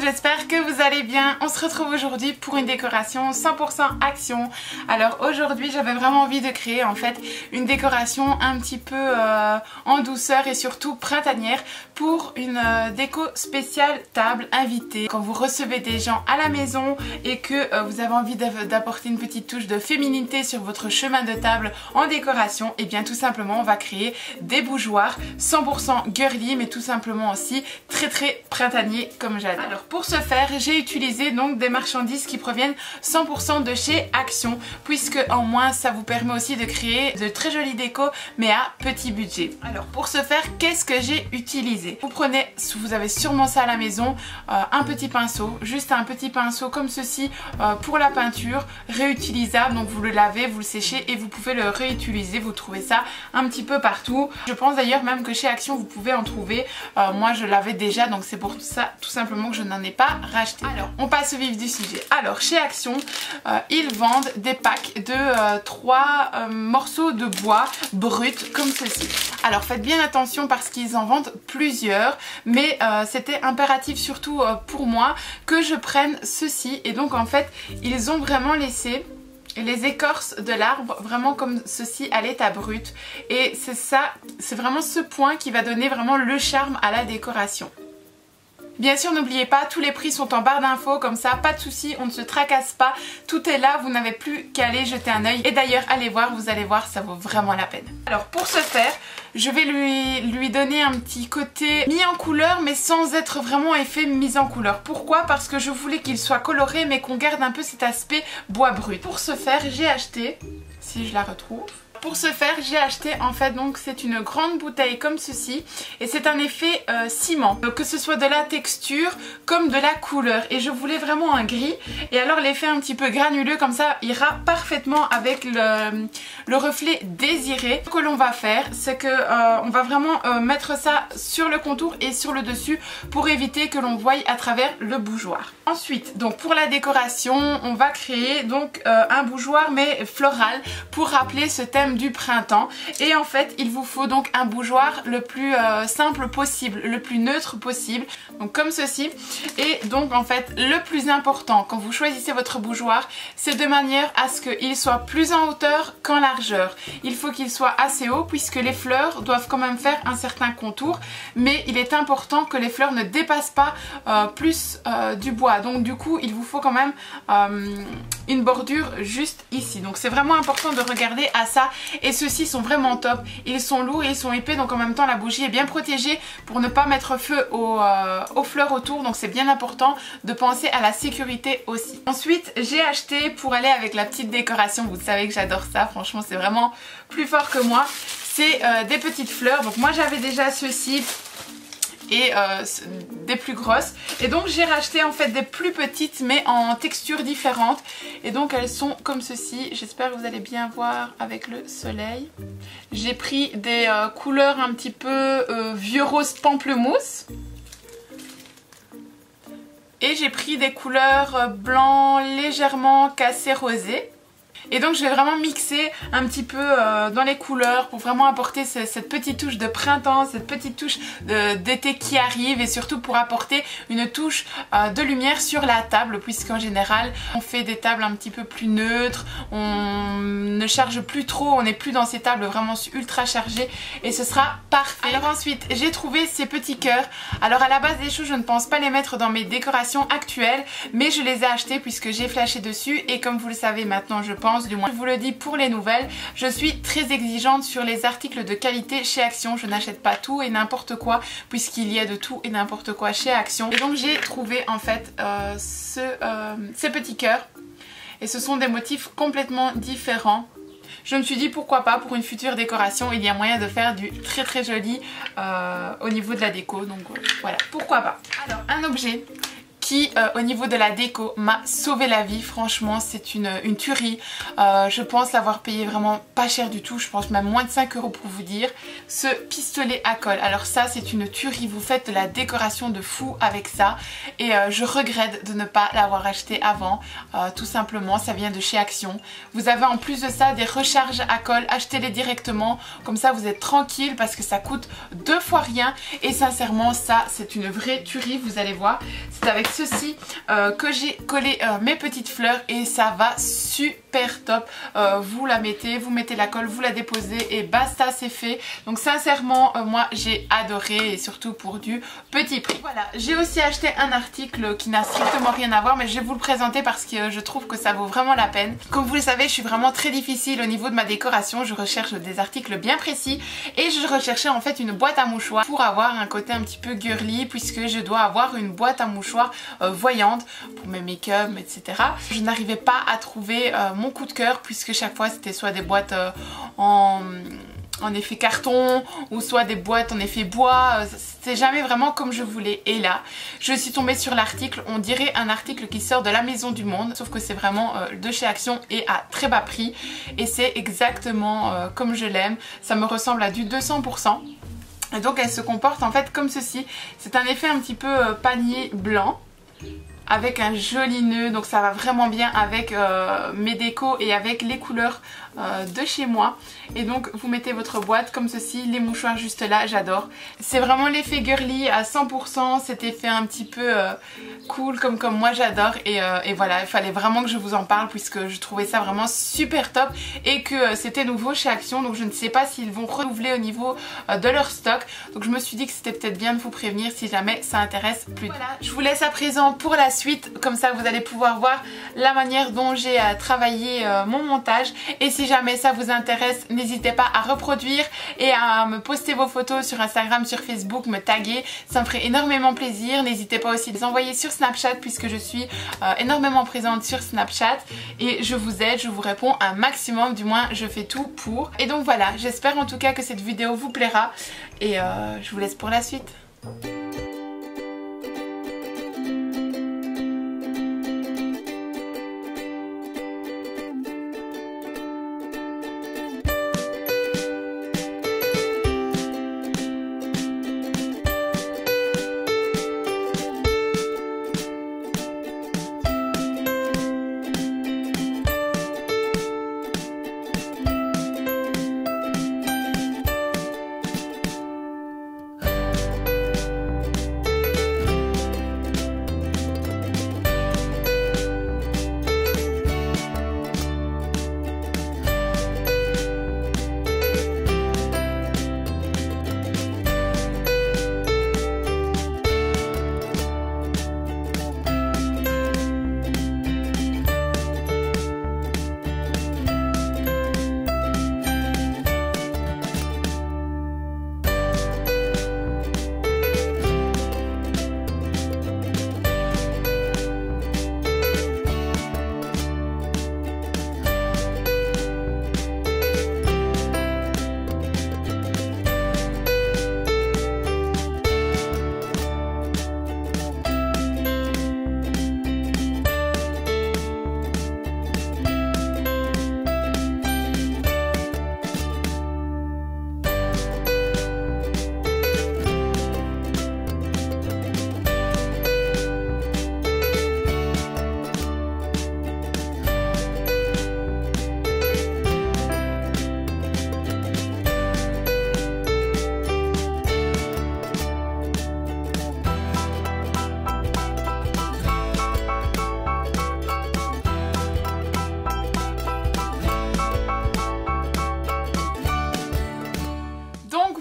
monde, j'espère que vous allez bien. On se retrouve aujourd'hui pour une décoration 100% Action. Alors aujourd'hui j'avais vraiment envie de créer en fait une décoration un petit peu en douceur et surtout printanière pour une déco spéciale table invitée. Quand vous recevez des gens à la maison et que vous avez envie d'apporter une petite touche de féminité sur votre chemin de table en décoration, et bien tout simplement on va créer des bougeoirs 100% girly mais tout simplement aussi très printanier comme j'adore. Alors pour ce faire j'ai utilisé donc des marchandises qui proviennent 100% de chez Action, puisque en moins ça vous permet aussi de créer de très jolies décos mais à petit budget. Alors pour ce faire, qu'est-ce que j'ai utilisé? Vous prenez, vous avez sûrement ça à la maison, un petit pinceau, juste un petit pinceau comme ceci pour la peinture, réutilisable, donc vous le lavez, vous le séchez et vous pouvez le réutiliser. Vous trouvez ça un petit peu partout. Je pense d'ailleurs même que chez Action vous pouvez en trouver. Moi je l'avais déjà, donc c'est pour ça tout simplement que je n'en ai pas racheté. Alors on passe au vif du sujet. Alors chez Action ils vendent des packs de 3 morceaux de bois bruts comme ceci. Alors faites bien attention parce qu'ils en vendent plusieurs, mais c'était impératif surtout pour moi que je prenne ceci. Et donc en fait ils ont vraiment laissé les écorces de l'arbre vraiment comme ceci à l'état brut, et c'est ça, c'est vraiment ce point qui va donner vraiment le charme à la décoration. Bien sûr, n'oubliez pas, tous les prix sont en barre d'infos, comme ça, pas de souci, on ne se tracasse pas, tout est là, vous n'avez plus qu'à aller jeter un œil. Et d'ailleurs, allez voir, vous allez voir, ça vaut vraiment la peine. Alors pour ce faire, je vais lui donner un petit côté mis en couleur, mais sans être vraiment effet mise en couleur. Pourquoi? Parce que je voulais qu'il soit coloré, mais qu'on garde un peu cet aspect bois brut. Pour ce faire, j'ai acheté, si je la retrouve... Pour ce faire, j'ai acheté en fait, donc c'est une grande bouteille comme ceci, et c'est un effet ciment, donc, que ce soit de la texture comme de la couleur, et je voulais vraiment un gris, et alors l'effet un petit peu granuleux comme ça ira parfaitement avec le reflet désiré. Ce que l'on va faire, c'est que on va vraiment mettre ça sur le contour et sur le dessus pour éviter que l'on voie à travers le bougeoir. Ensuite, donc pour la décoration, on va créer donc un bougeoir mais floral pour rappeler ce thème du printemps, et en fait il vous faut donc un bougeoir le plus simple possible, le plus neutre possible, donc comme ceci. Et donc en fait le plus important quand vous choisissez votre bougeoir, c'est de manière à ce qu'il soit plus en hauteur qu'en largeur. Il faut qu'il soit assez haut puisque les fleurs doivent quand même faire un certain contour, mais il est important que les fleurs ne dépassent pas plus du bois, donc du coup il vous faut quand même une bordure juste ici. Donc c'est vraiment important de regarder à ça. Et ceux-ci sont vraiment top, ils sont lourds et ils sont épais, donc en même temps la bougie est bien protégée pour ne pas mettre feu aux fleurs autour, donc c'est bien important de penser à la sécurité aussi. Ensuite j'ai acheté, pour aller avec la petite décoration, vous savez que j'adore ça, franchement c'est vraiment plus fort que moi, c'est des petites fleurs. Donc moi j'avais déjà ceux-ci et des plus grosses, et donc j'ai racheté en fait des plus petites mais en texture différente, et donc elles sont comme ceci. J'espère que vous allez bien voir avec le soleil. J'ai pris des couleurs un petit peu vieux rose pamplemousse, et j'ai pris des couleurs blanc légèrement cassé rosé. Et donc je vais vraiment mixer un petit peu dans les couleurs pour vraiment apporter cette petite touche de printemps, cette petite touche d'été qui arrive, et surtout pour apporter une touche de lumière sur la table, puisqu'en général on fait des tables un petit peu plus neutres, on ne charge plus trop, on n'est plus dans ces tables vraiment ultra chargées, et ce sera parfait. Alors ensuite j'ai trouvé ces petits cœurs. Alors à la base des choses je ne pense pas les mettre dans mes décorations actuelles, mais je les ai achetés puisque j'ai flashé dessus, et comme vous le savez maintenant je pense, du moins je vous le dis pour les nouvelles, je suis très exigeante sur les articles de qualité chez Action. Je n'achète pas tout et n'importe quoi, puisqu'il y a de tout et n'importe quoi chez Action. Et donc j'ai trouvé en fait ces petits cœurs, et ce sont des motifs complètement différents. Je me suis dit pourquoi pas, pour une future décoration il y a moyen de faire du très joli au niveau de la déco, donc voilà, pourquoi pas. Alors un objet qui au niveau de la déco m'a sauvé la vie, franchement c'est une tuerie. Je pense l'avoir payé vraiment pas cher du tout, je pense même moins de 5 € pour vous dire. Ce pistolet à colle, alors ça c'est une tuerie, vous faites de la décoration de fou avec ça, et je regrette de ne pas l'avoir acheté avant, tout simplement ça vient de chez Action. Vous avez en plus de ça des recharges à colle, achetez-les directement, comme ça vous êtes tranquille parce que ça coûte 2 fois rien, et sincèrement ça c'est une vraie tuerie, vous allez voir. C'est avec ceci que j'ai collé mes petites fleurs et ça va super top. Vous la mettez, vous mettez la colle, vous la déposez et basta, c'est fait. Donc sincèrement moi j'ai adoré et surtout pour du petit prix. Voilà, j'ai aussi acheté un article qui n'a strictement rien à voir mais je vais vous le présenter parce que je trouve que ça vaut vraiment la peine. Comme vous le savez, je suis vraiment très difficile au niveau de ma décoration, je recherche des articles bien précis et je recherchais en fait une boîte à mouchoirs pour avoir un côté un petit peu girly puisque je dois avoir une boîte à mouchoirs voyante pour mes make-up, etc. Je n'arrivais pas à trouver mon coup de cœur puisque chaque fois c'était soit des boîtes en effet carton ou soit des boîtes en effet bois, c'était jamais vraiment comme je voulais. Et là je suis tombée sur l'article, on dirait un article qui sort de la Maison du Monde sauf que c'est vraiment de chez Action et à très bas prix et c'est exactement comme je l'aime, ça me ressemble à du 200%. Et donc elle se comporte en fait comme ceci, c'est un effet un petit peu panier blanc avec un joli nœud, donc ça va vraiment bien avec mes décos et avec les couleurs de chez moi. Et donc vous mettez votre boîte comme ceci, les mouchoirs juste là, j'adore. C'est vraiment l'effet girly à 100%, cet effet un petit peu cool comme moi j'adore et voilà, il fallait vraiment que je vous en parle puisque je trouvais ça vraiment super top et que c'était nouveau chez Action, donc je ne sais pas s'ils vont renouveler au niveau de leur stock. Donc je me suis dit que c'était peut-être bien de vous prévenir si jamais ça intéresse plus. Voilà, je vous laisse à présent pour la suite, comme ça vous allez pouvoir voir la manière dont j'ai travaillé mon montage et si jamais ça vous intéresse, n'hésitez pas à reproduire et à me poster vos photos sur Instagram, sur Facebook, me taguer, ça me ferait énormément plaisir. N'hésitez pas aussi à les envoyer sur Snapchat puisque je suis énormément présente sur Snapchat et je vous aide, je vous réponds un maximum, du moins je fais tout pour. Et donc voilà, j'espère en tout cas que cette vidéo vous plaira et je vous laisse pour la suite.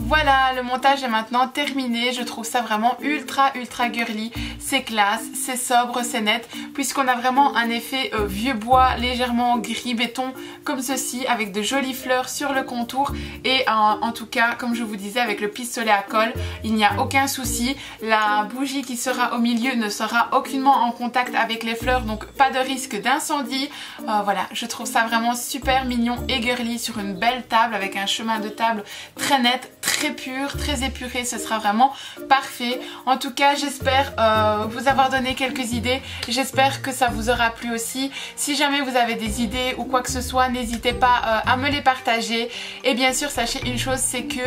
Voilà, le montage est maintenant terminé. Je trouve ça vraiment ultra girly. C'est classe, c'est sobre, c'est net, puisqu'on a vraiment un effet vieux bois, légèrement gris béton comme ceci, avec de jolies fleurs sur le contour. Et en tout cas, comme je vous disais, avec le pistolet à colle, il n'y a aucun souci. La bougie qui sera au milieu ne sera aucunement en contact avec les fleurs, donc pas de risque d'incendie. Voilà, je trouve ça vraiment super mignon et girly sur une belle table avec un chemin de table très net, très pur, très épuré. Ce sera vraiment parfait. En tout cas, j'espère vous avoir donné quelques idées. J'espère que ça vous aura plu aussi. Si jamais vous avez des idées ou quoi que ce soit, n'hésitez pas à me les partager. Et bien sûr, sachez une chose, c'est que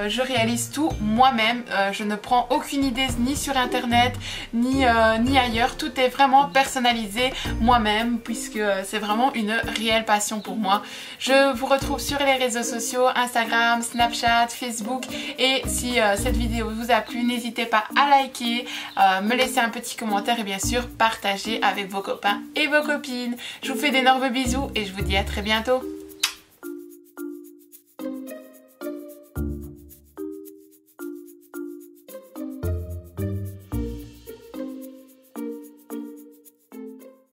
je réalise tout moi-même. Je ne prends aucune idée ni sur internet ni ailleurs. Tout est vraiment personnalisé moi-même, puisque c'est vraiment une réelle passion pour moi. Je vous retrouve sur les réseaux sociaux, Instagram, Snapchat, Facebook. Et si cette vidéo vous a plu, n'hésitez pas à liker, me laisser laisser un petit commentaire et bien sûr partager avec vos copains et vos copines. Je vous fais d'énormes bisous et je vous dis à très bientôt.